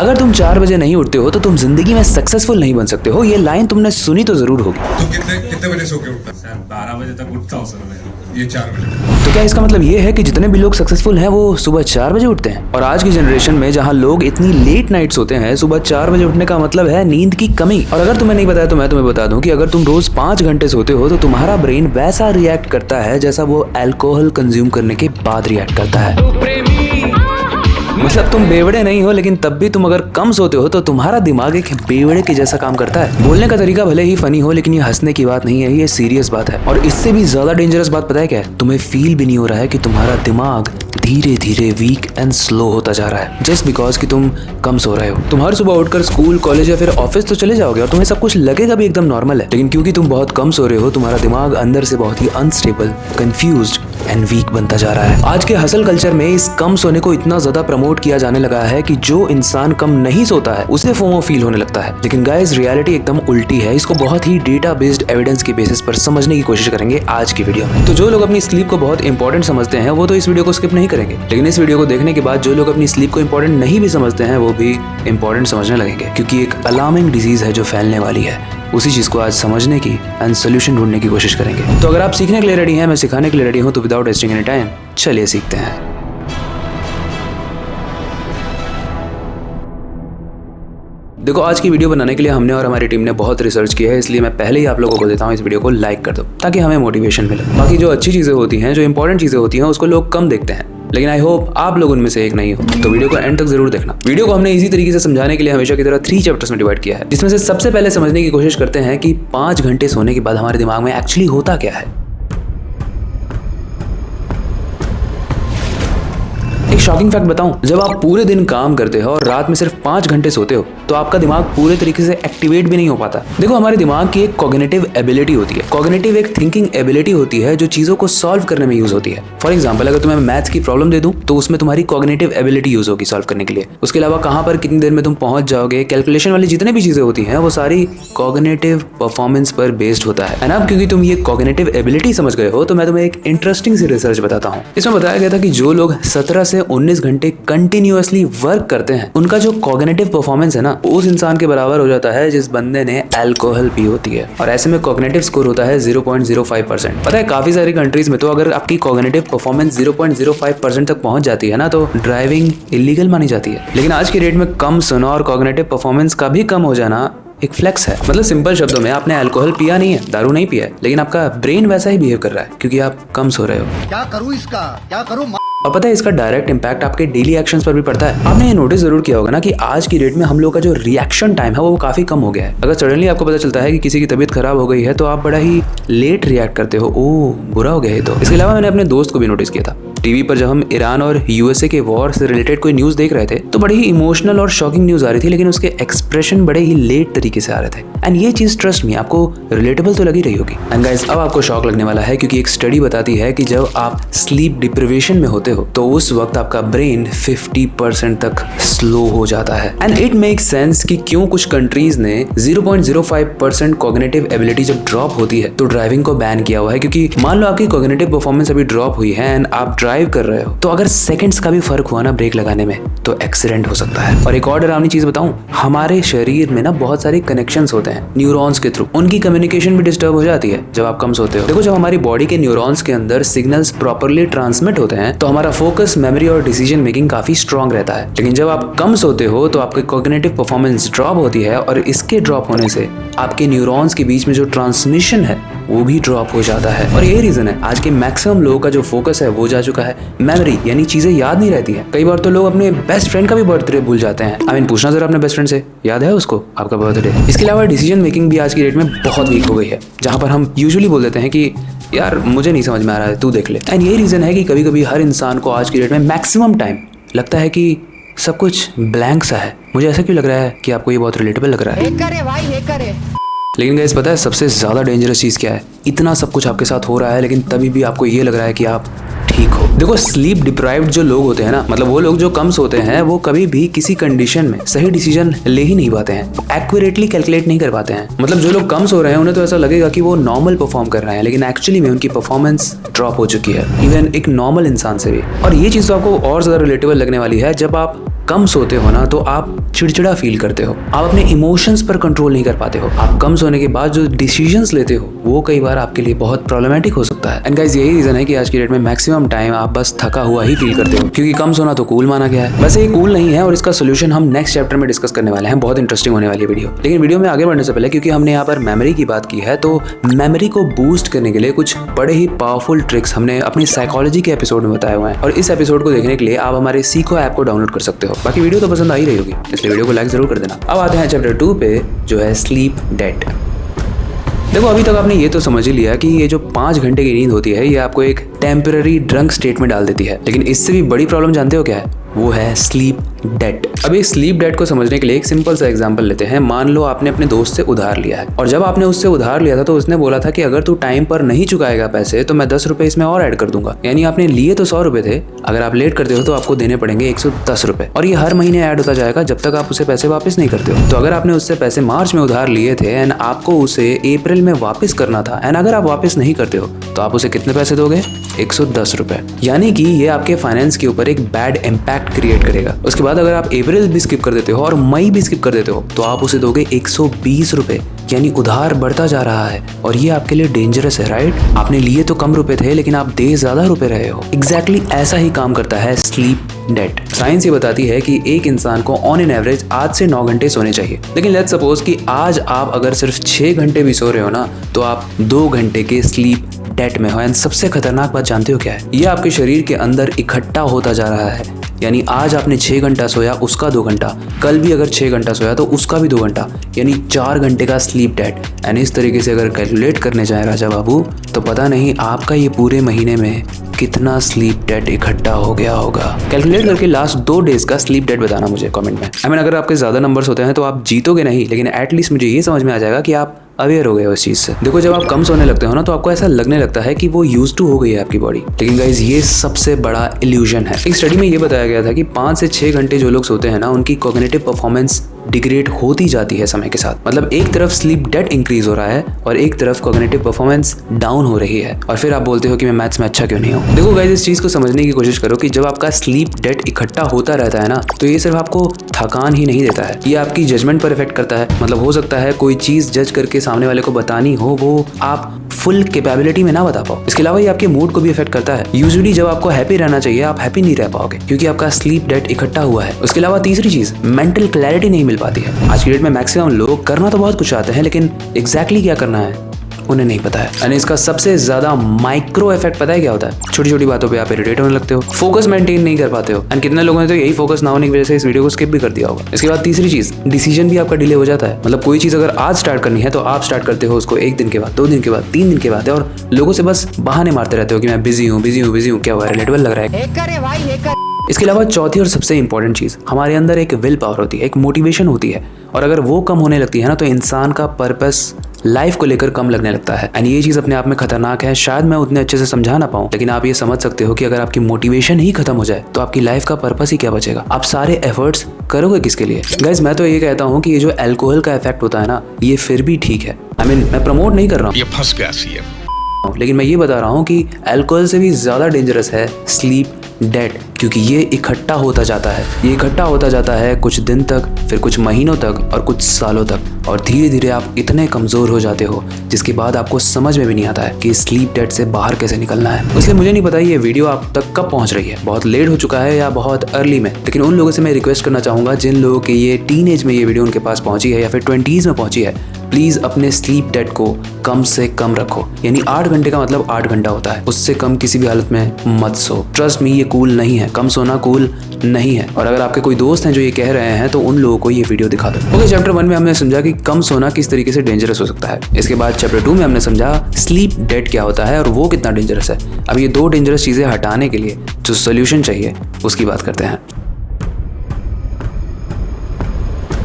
अगर तुम 4 बजे नहीं उठते हो तो तुम जिंदगी में सक्सेसफुल नहीं बन सकते हो। ये लाइन तुमने सुनी तो जरूर होगी। तो कितने बजे सो के उठता? सर 12 बजे तक उठता हूँ सर मैं। ये 4 बजे। तो क्या इसका मतलब ये है कि जितने भी लोग सक्सेसफुल हैं वो सुबह 4 बजे उठते हैं? और आज की जनरेशन में जहाँ लोग इतनी लेट नाइट्स होते हैं, सुबह 4 बजे उठने का मतलब है नींद की कमी। और अगर तुम्हें नहीं बताया तो मैं तुम्हें बता दूं कि अगर तुम रोज 5 घंटे सोते हो तो तुम्हारा ब्रेन वैसा रिएक्ट करता है जैसा वो अल्कोहल कंज्यूम करने के बाद रिएक्ट करता है। मतलब तुम बेवड़े नहीं हो, लेकिन तब भी तुम अगर कम सोते हो तो तुम्हारा दिमाग एक बेवड़े के जैसा काम करता है। बोलने का तरीका भले ही फनी हो, लेकिन ये हंसने की बात नहीं है, ये सीरियस बात है। और इससे भी ज्यादा डेंजरस बात पता है क्या है? तुम्हें फील भी नहीं हो रहा है कि तुम्हारा दिमाग धीरे धीरे वीक एंड स्लो होता जा रहा है, जस्ट बिकॉज कि तुम कम सो रहे हो। तुम हर सुबह उठकर स्कूल, कॉलेज या फिर ऑफिस तो चले जाओगे और तुम्हें सब कुछ लगेगा भी एकदम नॉर्मल है, लेकिन क्योंकि तुम बहुत कम सो रहे हो, तुम्हारा दिमाग अंदर से बहुत ही अनस्टेबल, कंफ्यूज्ड एंड वीक बनता जा रहा है। आज के हसल कल्चर में इस कम सोने को इतना ज्यादा प्रमोट किया जाने लगा है कि जो इंसान कम नहीं सोता है उसे फोमो फील होने लगता है। लेकिन गाइस, रियलिटी एकदम उल्टी है। इसको बहुत ही डेटा बेस्ड एविडेंस के बेसिस पर समझने की कोशिश करेंगे आज की वीडियो में। तो जो लोग अपनी स्लीप को बहुत इंपॉर्टेंट समझते हैं वो तो इस वीडियो को स्किप नहीं करेंगे, लेकिन इस वीडियो को देखने के बाद जो लोग अपनी स्लीप को इंपॉर्टेंट नहीं भी समझते हैं वो भी इंपॉर्टेंट समझने लगेंगे, क्योंकि एक अलार्मिंग डिजीज है जो फैलने वाली है। उसी चीज को आज समझने की एंड सोल्यूशन ढूंढने की कोशिश करेंगे। तो अगर आप सीखने के लिए रेडी हैं, मैं सिखाने के लिए रेडी हूं, तो विदाउट वेस्टिंग एनी टाइम चलिए सीखते हैं। देखो, आज की वीडियो बनाने के लिए हमने और हमारी टीम ने बहुत रिसर्च की है, इसलिए मैं पहले ही आप लोगों को देता हूँ इस वीडियो को लाइक कर दो ताकि हमें मोटिवेशन मिले। बाकी जो अच्छी चीजें होती हैं, जो इंपॉर्टेंट चीजें होती हैं, उसको लोग कम देखते हैं, लेकिन आई होप आप लोग उनमें से एक नहीं हो। तो वीडियो को एंड तक जरूर देखना। वीडियो को हमने इजी तरीके से समझाने के लिए हमेशा की तरह 3 चैप्टर्स में डिवाइड किया है, जिसमें से सबसे पहले समझने की कोशिश करते हैं कि 5 घंटे सोने के बाद हमारे दिमाग में एक्चुअली होता क्या है। एक शॉकिंग फैक्ट बताऊं, जब आप पूरे दिन काम करते हो और रात में सिर्फ 5 घंटे सोते हो तो आपका दिमाग पूरे तरीके से एक्टिवेट भी नहीं हो पाता। देखो, हमारे दिमाग की एक कॉग्निटिव एबिलिटी होती है। कॉग्निटिव एक थिंकिंग एबिलिटी होती है जो चीजों को सॉल्व करने में यूज होती है। फॉर एग्जांपल, अगर तुम्हें मैथ्स की प्रॉब्लम दे दूं तो उसमें तुम्हारी कॉग्निटिव एबिलिटी यूज होगी सॉल्व करने के लिए। उसके अलावा कहां पर कितनी देर में तुम पहुंच जाओगे, कैलकुलेशन वाली जितने भी चीजें होती हैं वो सारी कॉग्निटिव परफॉर्मेंस पर बेस्ड होता है। अब क्योंकि तुम ये कॉग्निटिव एबिलिटी समझ गए हो तो मैं तुम्हें एक इंटरेस्टिंग सी रिसर्च बताता हूँ। इसमें बताया गया था कि जो लोग 17 से 19 घंटे कंटिन्यूअसली वर्क करते हैं उनका जो कॉग्निटिव परफॉर्मेंस है ना, उस इंसान के बराबर हो जाता है जिस बंदे ने अल्कोहल पी होती है। और ऐसे में कॉग्निटिव स्कोर होता है 0.05%। पता है, काफी सारी कंट्रीज में तो अगर आपकी कॉग्निटिव परफॉर्मेंस 0.05% तक पहुंच जाती है ना तो ड्राइविंग इलीगल मानी जाती है। लेकिन आज की डेट में कम सुना और कॉग्निटिव परफॉर्मेंस का भी कम हो जाना एक फ्लेक्स है। मतलब सिंपल शब्दों में, आपने अल्कोहल पिया नहीं है, दारू नहीं पिया है, लेकिन आपका ब्रेन वैसा ही बिहेव कर रहा है क्योंकि आप कम सो रहे हो। क्या करूं इसका, क्या करूं? और पता है, इसका डायरेक्ट इम्पैक्ट आपके डेली एक्शंस पर भी पड़ता है। आपने ये नोटिस जरूर किया होगा ना कि आज की डेट में हम लोग का जो रिएक्शन टाइम है वो काफी कम हो गया है। अगर सडनली आपको पता चलता है कि किसी की तबीयत खराब हो गई है तो आप बड़ा ही लेट रिएक्ट करते हो, ओह बुरा हो गया है। तो इसके अलावा मैंने अपने दोस्त को भी नोटिस किया था, टीवी पर जब हम ईरान और यूएसए के वॉर से रिलेटेड कोई न्यूज देख रहे थे तो बड़ी ही इमोशनल और शॉकिंग न्यूज आ रही थी, लेकिन उसके एक्सप्रेशन बड़े ही लेट तरीके से आ रहे थे। एंड ये चीज ट्रस्ट मी आपको रिलेटेबल तो लगी रही होगी। एंड गाइस, अब आपको शॉक लगने वाला है क्योंकि एक स्टडी बताती है कि जब आप स्लीप डिप्रिवेशन में होते हो तो उस वक्त आपका ब्रेन 50% तक स्लो हो जाता है। एंड इट मेक्स सेंस कि क्यों कुछ कंट्रीज ने 0.05% कॉग्निटिव एबिलिटी जब ड्रॉप होती है तो ड्राइविंग को बैन किया हुआ है। क्योंकि मान लो आपकी कॉग्निटिव परफॉर्मेंस अभी ड्रॉप हुई है एंड आप ड्राइव कर रहे हो तो अगर सेकंड्स का भी फर्क हुआ ना ब्रेक लगाने में तो एक्सीडेंट हो सकता है। और एक और डरावनी चीज बताऊं, हमारे शरीर में ना बहुत सारे कनेक्शंस होते हैं न्यूरॉन्स के थ्रू, उनकी कम्युनिकेशन भी डिस्टर्ब हो जाती है जब आप कम सोते हो। देखो, जब हमारी बॉडी के न्यूरॉन्स के अंदर सिग्नल्स प्रॉपर्ली ट्रांसमिट होते हैं तो हमारा फोकस, मेमोरी और डिसीजन मेकिंग काफी स्ट्रांग रहता है। लेकिन जब आप कम सोते हो तो आपकी कॉग्निटिव परफॉर्मेंस ड्रॉप होती है और इसके ड्रॉप होने से आपके न्यूरॉन्स के बीच में जो ट्रांसमिशन है वो भी ड्रॉप हो जाता है। और यही रीजन है आज के मैक्सिमम लोगों का जो फोकस है वो जा चुका है मेमोरी, यानी चीजें याद नहीं रहती है। कई बार तो लोग अपने बेस्ट फ्रेंड का भी बर्थडे भूल जाते हैं। आई मीन, पूछना जरा अपने बेस्ट फ्रेंड से, याद है उसको आपका बर्थडे? इसके अलावा डिसीजन मेकिंग भी आज की डेट में बहुत वीक हो गई है, जहां पर हम यूजुअली बोल देते हैं कि यार मुझे नहीं समझ में आ रहा है, तू देख ले। एंड यही रीजन है कि कभी कभी हर इंसान को आज की डेट में मैक्सिमम टाइम लगता है कि सब कुछ ब्लैंक सा है। मुझे ऐसा क्यों लग रहा है कि आपको ये बहुत रिलेटेबल लग रहा है? लेकिन गाइस, पता है सबसे ज्यादा डेंजरस चीज क्या है? इतना सब कुछ आपके साथ हो रहा है लेकिन तभी भी आपको ये लग रहा है कि आप ठीक हो। देखो, स्लीप डिप्राइव्ड जो लोग होते हैं ना, मतलब वो लोग जो कम सोते हैं, वो कभी भी किसी कंडीशन में सही डिसीजन ले ही नहीं पाते हैं, एक्यूरेटली कैलकुलेट नहीं कर पाते हैं। मतलब जो लोग कम सो रहे हैं उन्हें तो ऐसा लगेगा कि वो नॉर्मल परफॉर्म कर रहे हैं, लेकिन एक्चुअली में उनकी परफॉर्मेंस ड्रॉप हो चुकी है, इवन एक नॉर्मल इंसान से भी। और ये चीज तो आपको और ज्यादा रिलेटेबल लगने वाली है जब आप कम सोते हो ना तो आप चिड़चिड़ा फील करते हो, आप अपने इमोशंस पर कंट्रोल नहीं कर पाते हो। आप कम सोने के बाद जो डिसीजंस लेते हो वो कई बार आपके लिए बहुत प्रॉब्लमेटिक हो सकता है। एंड गाइस यही रीजन है कि आज की डेट में मैक्सिमम टाइम आप बस थका हुआ ही फील करते हो, क्योंकि कम सोना तो कूल माना गया है। वैसे ये कूल नहीं है और इसका सोल्यूशन हम नेक्स्ट चैप्टर में डिस्कस करने वाले हैं। बहुत इंटरेस्टिंग होने वाली है वीडियो। लेकिन वीडियो में आगे बढ़ने से पहले, क्योंकि हमने यहाँ पर मेमोरी की बात की है, तो मेमोरी को बूस्ट करने के लिए कुछ बड़े ही पावरफुल ट्रिक्स हमने अपनी साइकोलॉजी के एपिसोड में बताए हुए हैं। और इस एपिसोड को देखने के लिए आप हमारे सीखो ऐप को डाउनलोड कर सकते हो। बाकी वीडियो तो पसंद आ ही रही होगी, इसलिए वीडियो को लाइक जरूर कर देना। अब आते हैं चैप्टर 2 पे, जो है स्लीप डेट। देखो अभी तक आपने ये तो समझ ही लिया कि ये जो 5 घंटे की नींद होती है ये आपको एक टेम्पररी ड्रंक स्टेट में डाल देती है, लेकिन इससे भी बड़ी प्रॉब्लम जानते हो क्या है? वो है स्लीप डेट। अब इस स्लीप डेट को समझने के लिए एक सिंपल सा एग्जांपल लेते हैं। मान लो आपने अपने दोस्त से उधार लिया है, और जब आपने उससे उधार लिया था तो उसने बोला था कि अगर तू टाइम पर नहीं चुकाएगा पैसे तो मैं 10 रुपए इसमें और ऐड कर दूंगा। यानी आपने लिए तो 100 रुपए थे, अगर आप लेट करते हो तो आपको देने पड़ेंगे 110 रुपए, और ये हर महीने ऐड होता जाएगा जब तक आप उसे पैसे वापस नहीं करते हो। तो अगर आपने उससे पैसे मार्च में उधार लिए थे एंड आपको उसे अप्रैल में वापस करना था, एंड अगर आप वापस नहीं करते हो तो आप उसे कितने पैसे दोगे? 110 रुपए। यानी कि ये आपके फाइनेंस के ऊपर एक बैड इम्पैक्ट क्रिएट करेगा। उसके बाद अगर आप अप्रैल भी स्किप कर देते हो और मई भी स्किप कर देते हो तो आप उसे दोगे 120 रुपए। यानी उधार बढ़ता जा रहा है और ये आपके लिए डेंजरस है, राइट? आपने लिए तो कम रुपए थे लेकिन आप दे ज्यादा रुपए रहे हो। एग्जैक्टली ऐसा ही काम करता है स्लीप डेट। साइंस ये बताती है कि एक इंसान को ऑन एन एवरेज 8 से 9 घंटे सोने चाहिए, लेकिन लेट्स सपोज कि आज आप अगर सिर्फ 6 घंटे भी सो रहे हो ना तो आप 2 घंटे के स्लीप डेट में हो। एंड सबसे खतरनाक बात जानते हो क्या है? ये आपके शरीर के अंदर इकट्ठा होता जा रहा है। यानी आज आपने 6 घंटा सोया, उसका 2 घंटा, कल भी अगर 6 घंटा सोया तो उसका भी 2 घंटा, यानी 4 घंटे का स्लीप डेट। एंड इस तरीके से अगर कैलकुलेट करने जाए राजा बाबू तो पता नहीं आपका ये पूरे महीने में कितना स्लीप डेट इकट्ठा हो गया होगा। कैलकुलेट करके लास्ट 2 डेज का स्लीप डेट बताना मुझे कमेंट में। आई मीन अगर आपके ज्यादा नंबर्स होते हैं तो आप जीतोगे नहीं, लेकिन एटलीस्ट मुझे ये समझ में आ जाएगा कि आप अवेयर हो गए उस चीज से। देखो जब आप कम सोने लगते हो ना तो आपको ऐसा लगने लगता है कि वो यूज्ड टू हो गई है आपकी बॉडी, लेकिन गाइज ये सबसे बड़ा इल्यूजन है। एक स्टडी में ये बताया गया था कि 5 से 6 घंटे जो लोग सोते हैं ना उनकी कॉग्निटिव परफॉर्मेंस डिग्रेड होती जाती है समय के साथ। मतलब एक तरफ स्लीप डेट इंक्रीज हो रहा है और एक तरफ कॉग्निटिव परफॉर्मेंस डाउन हो रही है, और फिर आप बोलते हो कि मैं मैथ्स में अच्छा क्यों नहीं हूँ। देखो गाइज इस चीज को समझने की कोशिश करो कि जब आपका स्लीप डेट इकट्ठा होता रहता है ना तो ये सिर्फ आपको थकान ही नहीं देता है, ये आपकी जजमेंट पर इफेक्ट करता है। मतलब हो सकता है कोई चीज जज करके सामने वाले को बतानी हो वो आप फुल कैपेबिलिटी में ना बता पाओ। इसके अलावा ये आपके मूड को भी इफेक्ट करता है। यूजुअली जब आपको हैप्पी रहना चाहिए आप हैप्पी नहीं रह पाओगे क्योंकि आपका स्लीप डेट इकट्ठा हुआ है। उसके अलावा तीसरी चीज, मेंटल क्लैरिटी नहीं मिल पाती है। आज की डेट में मैक्सिमम लोग करना तो बहुत कुछ चाहते हैं लेकिन एग्जैक्टली क्या करना है उन्हें नहीं पता है। यानी इसका सबसे ज्यादा माइक्रो इफेक्ट पता है क्या होता है? छोटी छोटी बातों पे आप इरिटेट होने लगते हो, फोकस मेंटेन नहीं कर पाते हो, एंड कितने लोगों ने तो यही फोकस ना होने की वजह से इस वीडियो को स्किप भी कर दिया होगा। इसके बाद तीसरी चीज, डिसीजन भी आपका डिले हो जाता है। मतलब कोई चीज अगर आज स्टार्ट करनी है तो आप स्टार्ट करते हो उसको 1 दिन के बाद, 2 दिन के बाद, 3 दिन के बाद, और लोगों से बस बहाने मारते रहते हो कि मैं बिजी हूँ बिजी हूँ बिजी हूँ। क्या हुआ? रिलेटेबल लग रहा है। इसके अलावा चौथी और सबसे इंपॉर्टेंट चीज, हमारे अंदर एक विल पावर होती है, एक मोटिवेशन होती है, और अगर वो कम होने लगती है ना तो इंसान का पर्पस लाइफ को लेकर कम लगने लगता है। एंड ये चीज अपने आप में खतरनाक है। शायद मैं उतने अच्छे से समझा ना पाऊं, लेकिन आप ये समझ सकते हो कि अगर आपकी मोटिवेशन ही खत्म हो जाए तो आपकी लाइफ का पर्पस ही क्या बचेगा? आप सारे एफर्ट्स करोगे किसके लिए? गाइस मैं तो ये कहता हूँ कि ये जो अल्कोहल का इफेक्ट होता है ना ये फिर भी ठीक है। आई मीन मैं प्रमोट नहीं कर रहा हूँ, ये फंस गया सीएम, लेकिन मैं ये बता रहा हूँ कि अल्कोहल से भी ज्यादा डेंजरस है स्लीप डेट, क्योंकि ये इकट्ठा होता जाता है। ये इकट्ठा होता जाता है कुछ दिन तक, फिर कुछ महीनों तक और कुछ सालों तक, और धीरे धीरे आप इतने कमजोर हो जाते हो जिसके बाद आपको समझ में भी नहीं आता है कि स्लीप डेट से बाहर कैसे निकलना है। इसलिए मुझे नहीं पता ये वीडियो आप तक कब पहुंच रही है, बहुत लेट हो चुका है या बहुत अर्ली में, लेकिन उन लोगों से मैं रिक्वेस्ट करना चाहूंगा जिन लोगों के ये टीनेज में ये वीडियो उनके पास पहुंची है या फिर 20s में पहुंची है, प्लीज अपने स्लीप डेट को कम से कम रखो। यानी 8 घंटे का मतलब 8 घंटा होता है, उससे कम किसी भी हालत में मत सो। ट्रस्ट मी ये कूल नहीं है, कम सोना कूल नहीं है। और अगर आपके कोई दोस्त हैं जो ये कह रहे हैं तो उन लोगों को ये वीडियो दिखा दो। ओके, चैप्टर 1 में हमने समझा कि कम सोना किस तरीके से डेंजरस हो सकता है। इसके बाद चैप्टर 2 में हमने समझा स्लीप डेट क्या होता है और वो कितना डेंजरस है। अब ये 2 डेंजरस चीजें हटाने के लिए जो सोल्यूशन चाहिए उसकी बात करते हैं।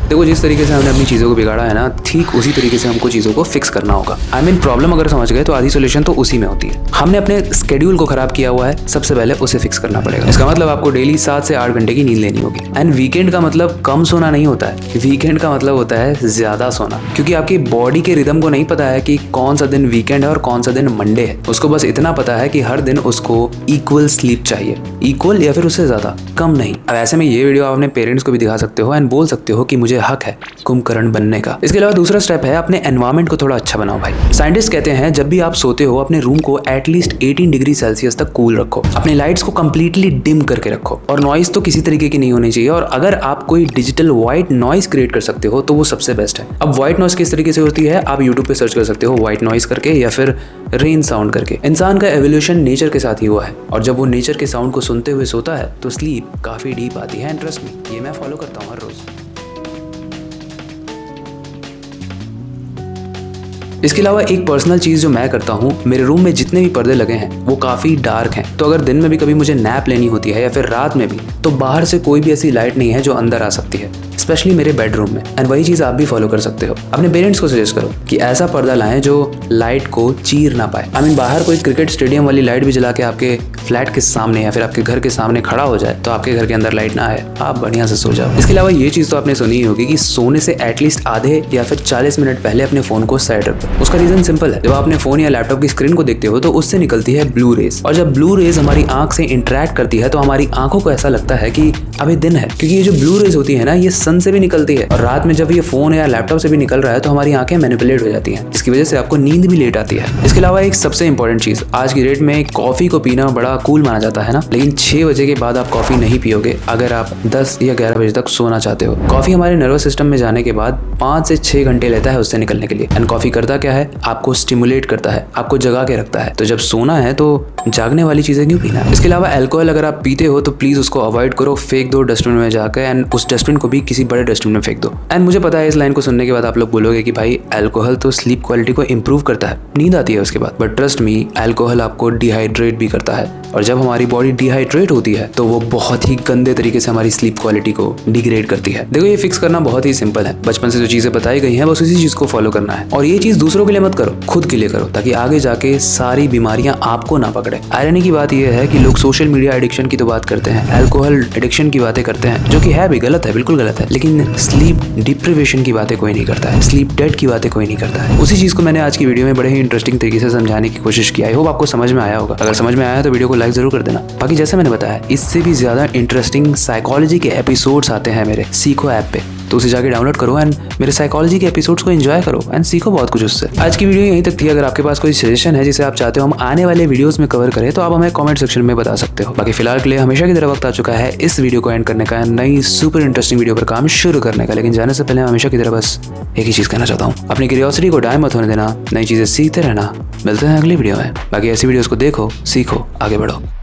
देखो जिस तरीके से हमने अपनी चीज़ों को बिगाड़ा है ना, ठीक उसी तरीके से हमको चीज़ों को फिक्स करना होगा। आई मीन प्रॉब्लम अगर समझ गए तो आधी सोल्यूशन तो उसी में होती है। हमने अपने स्केड्यूल को खराब किया हुआ है, सबसे पहले उसे फिक्स करना पड़ेगा। इसका मतलब आपको डेली 7 से 8 घंटे की नींद लेनी होगी। एंड वीकेंड का मतलब कम सोना नहीं होता है, वीकेंड का मतलब होता है ज्यादा सोना, क्योंकि आपकी बॉडी के रिदम को नहीं पता है कि कौन सा दिन वीकेंड है और कौन सा दिन मंडे है। उसको बस इतना पता है कि हर दिन उसको इक्वल स्लीप चाहिए, इक्वल या फिर उससे ज्यादा, कम नहीं। अब ऐसे में ये वीडियो आप अपने पेरेंट्स को भी दिखा सकते हो एंड बोल सकते हो कि मुझे हक है कुंभकर्ण बनने का। इसके अलावा दूसरा स्टेप है अपने एनवायरमेंट को थोड़ा अच्छा बनाओ भाई। साइंटिस्ट कहते हैं जब भी आप सोते हो अपने रूम को एटलीस्ट 18 डिग्री सेल्सियस तक कूल रखो, अपने लाइट्स को कंप्लीटली डिम करके रखो और नॉइस तो किसी तरीके की नहीं होनी चाहिए। और अगर आप कोई डिजिटल व्हाइट नॉइस क्रिएट कर सकते हो तो वो सबसे बेस्ट है। अब व्हाइट नॉइस किस तरीके से होती है आप यूट्यूब पे सर्च कर सकते हो, व्हाइट नॉइस करके या फिर रेन साउंड करके। इंसान का एवोल्यूशन नेचर के साथ ही हुआ है और जब वो नेचर के साउंड को सुनते हुए सोता है तो स्लीप काफी डीप आती है। इंटरेस्ट में ये मैं फॉलो करता हूँ हर रोज। इसके अलावा एक पर्सनल चीज़ जो मैं करता हूँ, मेरे रूम में जितने भी पर्दे लगे हैं वो काफ़ी डार्क हैं, तो अगर दिन में भी कभी मुझे नैप लेनी होती है या फिर रात में भी, तो बाहर से कोई भी ऐसी लाइट नहीं है जो अंदर आ सकती है, स्पेशली मेरे बेडरूम में। एंड वही चीज़ आप भी फॉलो कर सकते हो। अपने पेरेंट्स को सजेस्ट करो कि ऐसा पर्दा लाएं जो लाइट को चीर ना पाए। आई मीन बाहर कोई क्रिकेट स्टेडियम वाली लाइट भी जला के आपके फ्लैट के सामने या फिर आपके घर के सामने खड़ा हो जाए तो आपके घर के अंदर लाइट ना आए, आप बढ़िया से सो जाओ। इसके अलावा ये चीज़ तो आपने सुनी ही होगी कि सोने से एटलीस्ट आधे या फिर 40 मिनट पहले अपने फ़ोन को साइड रखो। उसका रीज़न सिंपल है, जब आप अपने फ़ोन या लैपटॉप की स्क्रीन को देखते हो तो उससे निकलती है ब्लू रेज, और जब ब्लू रेज हमारी आंख से इंटरेक्ट करती है तो हमारी आंखों को ऐसा लगता है कि अभी दिन है, क्योंकि ये जो ब्लू रेज होती है ना ये सन से भी निकलती है और रात में जब ये फोन या लैपटॉप से भी निकल रहा है तो हमारी आंखें मैनिपुलेट हो जाती हैं, जिसकी वजह से आपको नींद भी लेट आती है। इसके अलावा एक सबसे इंपॉर्टेंट चीज, आज की डेट में कॉफी को पीना बड़ा कूल माना जाता है ना, लेकिन 6 बजे के बाद आप कॉफी नहीं पियोगे अगर आप 10 या 11 बजे तक सोना चाहते हो। कॉफी हमारे नर्वस सिस्टम में जाने के बाद 5 से 6 घंटे लेता है उससे निकलने के लिए। एंड कॉफी करता क्या है, आपको स्टिमुलेट करता है, आपको जगा के रखता है। तो जब सोना है तो जागने वाली चीजें क्यों पीना है। इसके अलावा अल्कोहल अगर आप पीते हो तो प्लीज उसको अवॉइड करो, फेंक दो डस्टबिन में जाकर, एंड उस डस्टबिन को भी किसी बड़े डस्टबिन में फेंक दो। एंड मुझे पता है इस लाइन को सुनने के बाद आप लोग बोलोगे कि भाई अल्कोहल तो स्लीप क्वालिटी को इंप्रूव करता है, नींद आती है उसके बाद, बट ट्रस्ट मी अल्कोहल आपको डिहाइड्रेट भी करता है, और जब हमारी बॉडी डिहाइड्रेट होती है तो वो बहुत ही गंदे तरीके से हमारी स्लीप क्वालिटी को डिग्रेड करती है। देखो ये फिक्स करना बहुत ही सिंपल है, बचपन से जो चीजें बताई गई हैं बस उसी चीज को फॉलो करना है। और ये चीज दूसरों के लिए मत करो, खुद के लिए करो, ताकि आगे जाके सारी बीमारियां आपको ना पकड़े। आयरनी की बात यह है कि लोग सोशल मीडिया एडिक्शन की तो बात करते हैं, अल्कोहल एडिक्शन की बातें करते हैं, जो कि है भी गलत है, बिल्कुल गलत है, लेकिन स्लीप डिप्रिवेशन की बातें कोई नहीं करता है, स्लीप डेट की बातें कोई नहीं करता है। उसी चीज को मैंने आज की वीडियो में बड़े ही इंटरेस्टिंग तरीके से समझाने की कोशिश की। आई होप आपको समझ में आया होगा। अगर समझ में आया तो वीडियो को लाइक जरूर कर देना। बाकी जैसे मैंने बताया इससे भी ज्यादा इंटरेस्टिंग साइकोलॉजी के एपिसोड्स आते हैं मेरे सीखो ऐप पे, तो उसे जाके डाउनलोड करो एंड मेरे साइकोलॉजी के एपिसोड्स को एंजॉय करो एंड सीखो बहुत कुछ उससे। आज की वीडियो यहीं तक थी। अगर आपके पास कोई सजेशन है जिसे आप चाहते हो हम आने वाले वीडियोस में कवर करें तो आप हमें कमेंट सेक्शन में बता सकते हो। बाकी फिलहाल के लिए हमेशा की तरह वक्त आ चुका है इस वीडियो को एंड करने का, नई सुपर इंटरेस्टिंग वीडियो पर काम शुरू करने का। लेकिन जाने से पहले हमेशा की तरह बस एक ही चीज कहना चाहता हूँ, अपनी क्यूरियोसिटी को डाय मत होने देना, नई चीजें सीखते रहना। मिलते हैं अगली वीडियो में। बाकी ऐसी वीडियोस को देखो, सीखो, आगे बढ़ो।